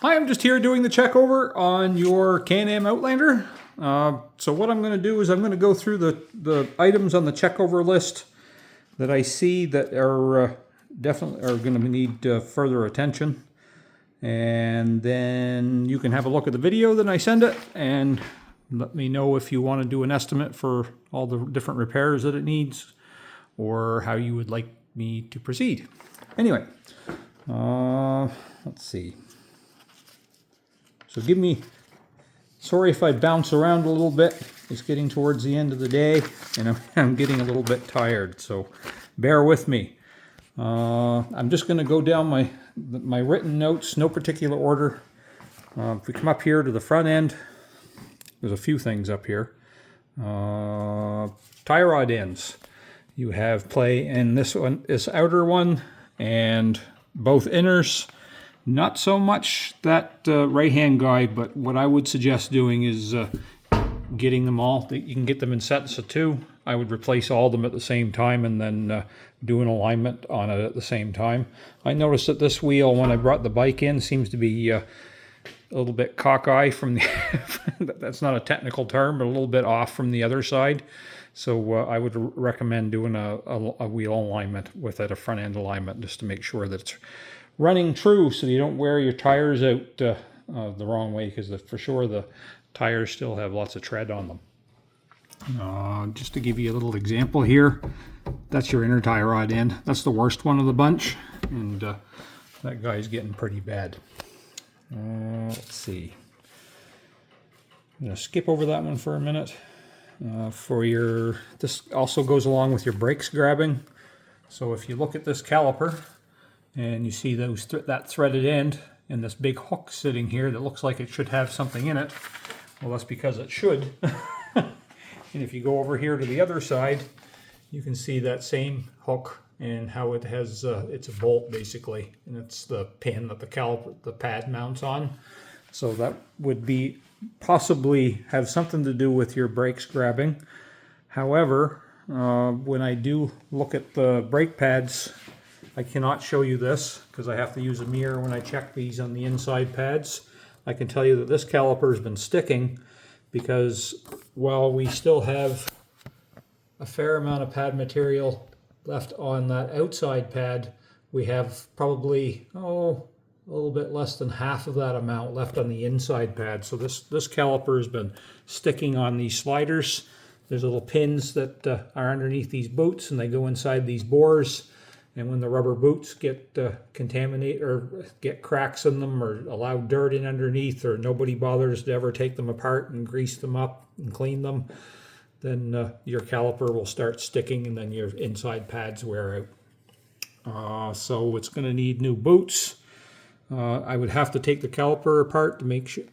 Hi, I'm just here doing the check over on your Can Am Outlander. So what I'm going to do is I'm going to go through the items on the check over list that I see that are definitely are going to need further attention. And then you can have a look at the video that I send it and let me know if you want to do an estimate for all the different repairs that it needs or how you would like me to proceed. Anyway, let's see. So sorry if I bounce around a little bit. It's getting towards the end of the day and I'm getting a little bit tired, so bear with me. I'm just going to go down my written notes, no particular order. If we come up here to the front end, there's a few things up here. Tie rod ends. You have play in this outer one, and both inners. Not so much that right-hand guide, but what I would suggest doing is getting them all. You can get them in sets of 2. I would replace all of them at the same time and then do an alignment on it at the same time. I noticed that this wheel, when I brought the bike in, seems to be a little bit cockeye from the that's not a technical term, but a little bit off from the other side. So I would recommend doing a wheel alignment with it, a front end alignment, just to make sure that it's running true so you don't wear your tires out the wrong way, because for sure the tires still have lots of tread on them. Just to give you a little example here, that's your inner tie rod end. That's the worst one of the bunch, and that guy's getting pretty bad. Let's see. I'm going to skip over that one for a minute. This also goes along with your brakes grabbing. So if you look at this caliper, and you see that threaded end and this big hook sitting here that looks like it should have something in it. Well, that's because it should. And if you go over here to the other side, you can see that same hook and how it has, it's a bolt basically, and it's the pin that the pad mounts on. So that would possibly have something to do with your brakes grabbing. However, when I do look at the brake pads, I cannot show you this because I have to use a mirror when I check these on the inside pads. I can tell you that this caliper has been sticking because while we still have a fair amount of pad material left on that outside pad, we have probably a little bit less than half of that amount left on the inside pad. So this caliper has been sticking on these sliders. There's little pins that are underneath these boots, and they go inside these bores. And when the rubber boots get contaminated or get cracks in them or allow dirt in underneath, or nobody bothers to ever take them apart and grease them up and clean them, then your caliper will start sticking and then your inside pads wear out. So it's going to need new boots. I would have to take the caliper apart to make sure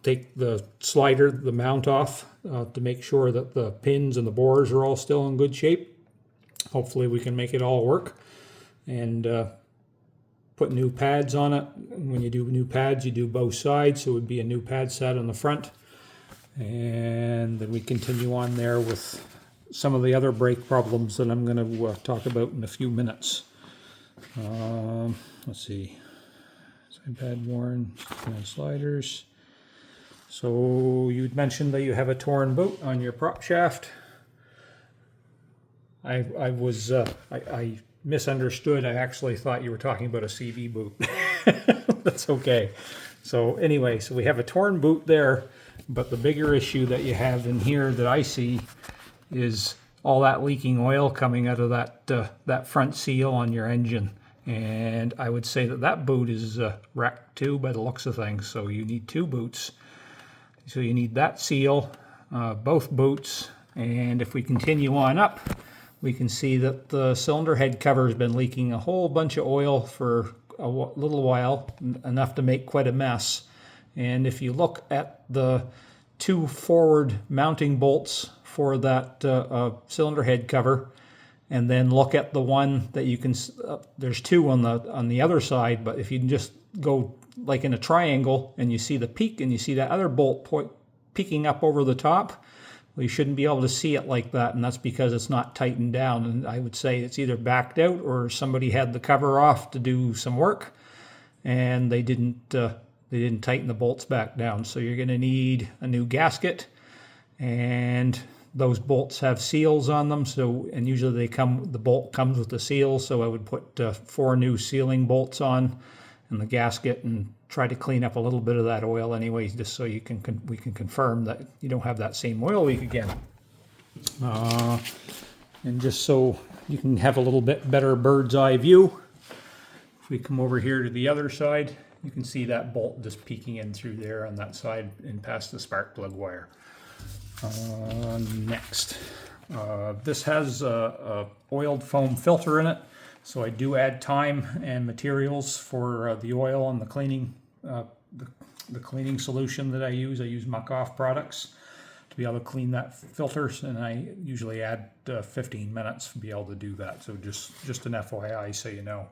take the slider, the mount off, to make sure that the pins and the bores are all still in good shape. Hopefully we can make it all work. And put new pads on it. When you do new pads, you do both sides, so it would be a new pad set on the front. And then we continue on there with some of the other brake problems that I'm going to talk about in a few minutes. Let's see. Side pad worn, sliders. So you'd mentioned that you have a torn boot on your prop shaft. I misunderstood. I actually thought you were talking about a CV boot. That's okay. So anyway, so we have a torn boot there, but the bigger issue that you have in here that I see is all that leaking oil coming out of that front seal on your engine. And I would say that boot is wrecked too by the looks of things. So you need 2 boots. So you need that seal, both boots, and if we continue on up, we can see that the cylinder head cover has been leaking a whole bunch of oil for a little while, enough to make quite a mess. And if you look at the 2 forward mounting bolts for that cylinder head cover, and then look at the one that you can, there's 2 on the other side, but if you can just go like in a triangle and you see the peak and you see that other bolt peeking up over the top, well, you shouldn't be able to see it like that, and that's because it's not tightened down. And I would say it's either backed out or somebody had the cover off to do some work, and they didn't they didn't tighten the bolts back down. So you're going to need a new gasket, and those bolts have seals on them. So, and usually the bolt comes with the seals. So I would put 4 new sealing bolts on in the gasket and try to clean up a little bit of that oil anyways, just so we can confirm that you don't have that same oil leak again. And just so you can have a little bit better bird's eye view, if we come over here to the other side, you can see that bolt just peeking in through there on that side and past the spark plug wire. Next, this has a oiled foam filter in it, so I do add time and materials for the oil and the cleaning solution that I use. I use Muck Off products to be able to clean that filter, and I usually add 15 minutes to be able to do that. So just an FYI, so you know.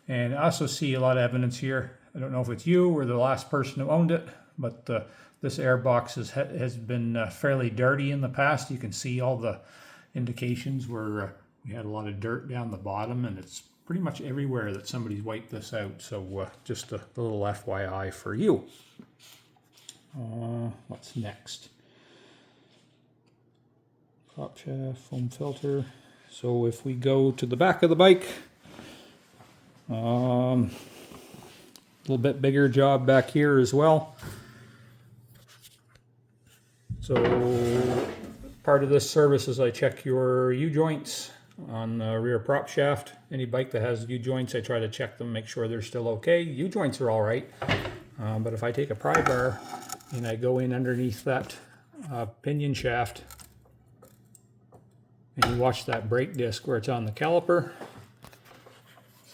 And I also see a lot of evidence here. I don't know if it's you or the last person who owned it, but this air box has been fairly dirty in the past. You can see all the indications where we had a lot of dirt down the bottom, and it's pretty much everywhere that somebody's wiped this out. So just a little FYI for you. What's next? Prop shaft, foam filter. So if we go to the back of the bike, a little bit bigger job back here as well. So part of this service is I check your U-joints on the rear prop shaft. Any bike that has U-joints, I try to check them, make sure they're still okay. U-joints are all right, but if I take a pry bar and I go in underneath that pinion shaft, and you watch that brake disc where it's on the caliper.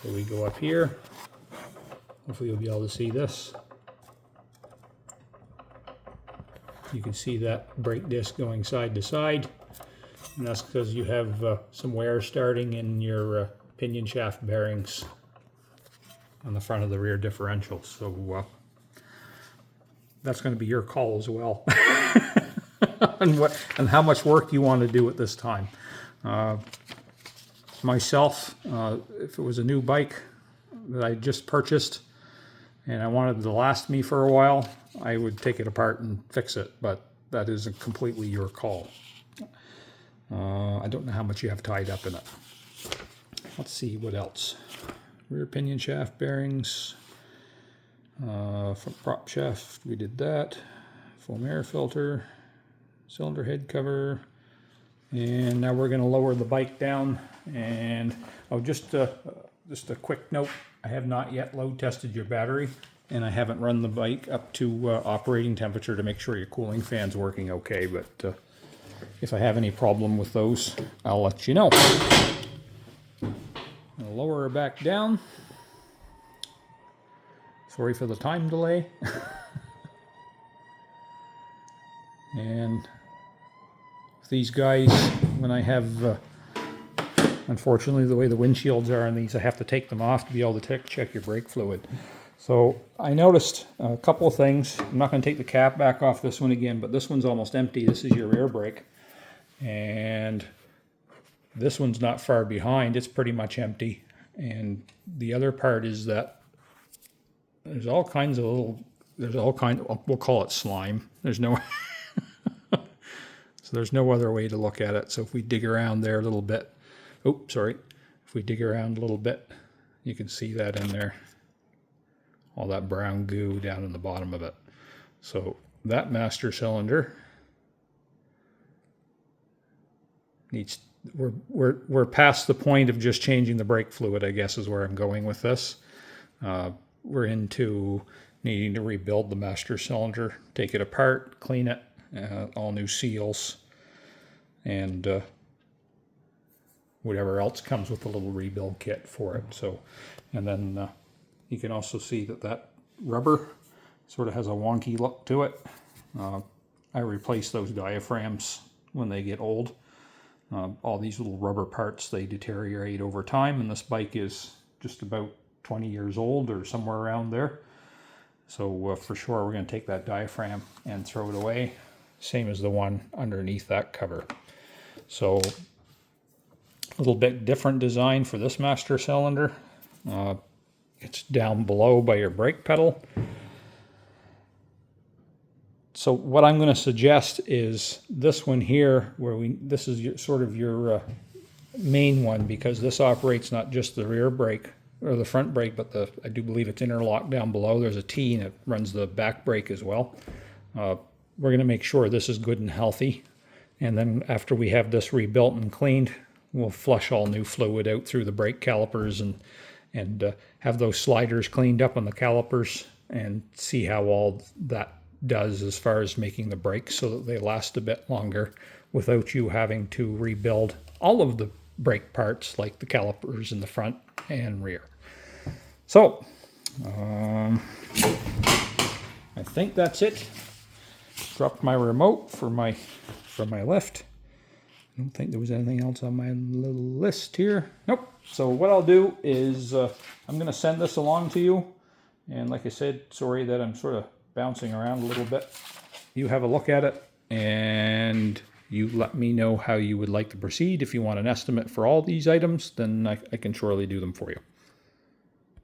So we go up here. Hopefully you'll be able to see this. You can see that brake disc going side to side. And that's because you have some wear starting in your pinion shaft bearings on the front of the rear differential. So that's going to be your call as well. and how much work you want to do at this time. Myself, if it was a new bike that I just purchased and I wanted it to last me for a while, I would take it apart and fix it, but that is completely your call. I don't know how much you have tied up in it. Let's see what else. Rear pinion shaft bearings, front prop shaft, we did that. Foam air filter, cylinder head cover, and now we're going to lower the bike down. And just a quick note, I have not yet load tested your battery, and I haven't run the bike up to operating temperature to make sure your cooling fan's working okay, but if I have any problem with those, I'll let you know. I'll lower her back down. Sorry for the time delay. And these guys, when I have, unfortunately the way the windshields are on these, I have to take them off to be able to check your brake fluid. So I noticed a couple of things. I'm not going to take the cap back off this one again, but this one's almost empty. This is your rear brake. And this one's not far behind. It's pretty much empty. And the other part is that there's all kinds of we'll call it slime. There's no... So there's no other way to look at it. So if we dig around there a little bit, if we dig around a little bit, you can see that in there. All that brown goo down in the bottom of it. So that master cylinder needs, we're past the point of just changing the brake fluid, I guess is where I'm going with this. We're into needing to rebuild the master cylinder, take it apart, clean it, all new seals, and whatever else comes with the little rebuild kit for it. So, and then you can also see that rubber sort of has a wonky look to it. I replace those diaphragms when they get old. All these little rubber parts, they deteriorate over time, and this bike is just about 20 years old or somewhere around there. So for sure we're going to take that diaphragm and throw it away, same as the one underneath that cover. So a little bit different design for this master cylinder. It's down below by your brake pedal. So what I'm going to suggest is this one here, where this is sort of your main one, because this operates not just the rear brake or the front brake, but I do believe it's interlocked down below. There's a T and it runs the back brake as well. We're going to make sure this is good and healthy. And then after we have this rebuilt and cleaned, we'll flush all new fluid out through the brake calipers and have those sliders cleaned up on the calipers and see how all that does as far as making the brakes so that they last a bit longer without you having to rebuild all of the brake parts like the calipers in the front and rear. So, I think that's it. Dropped my remote for my lift. I don't think there was anything else on my little list here. Nope. So what I'll do is I'm going to send this along to you. And like I said, sorry that I'm sort of bouncing around a little bit. You have a look at it and you let me know how you would like to proceed. If you want an estimate for all these items, then I can surely do them for you.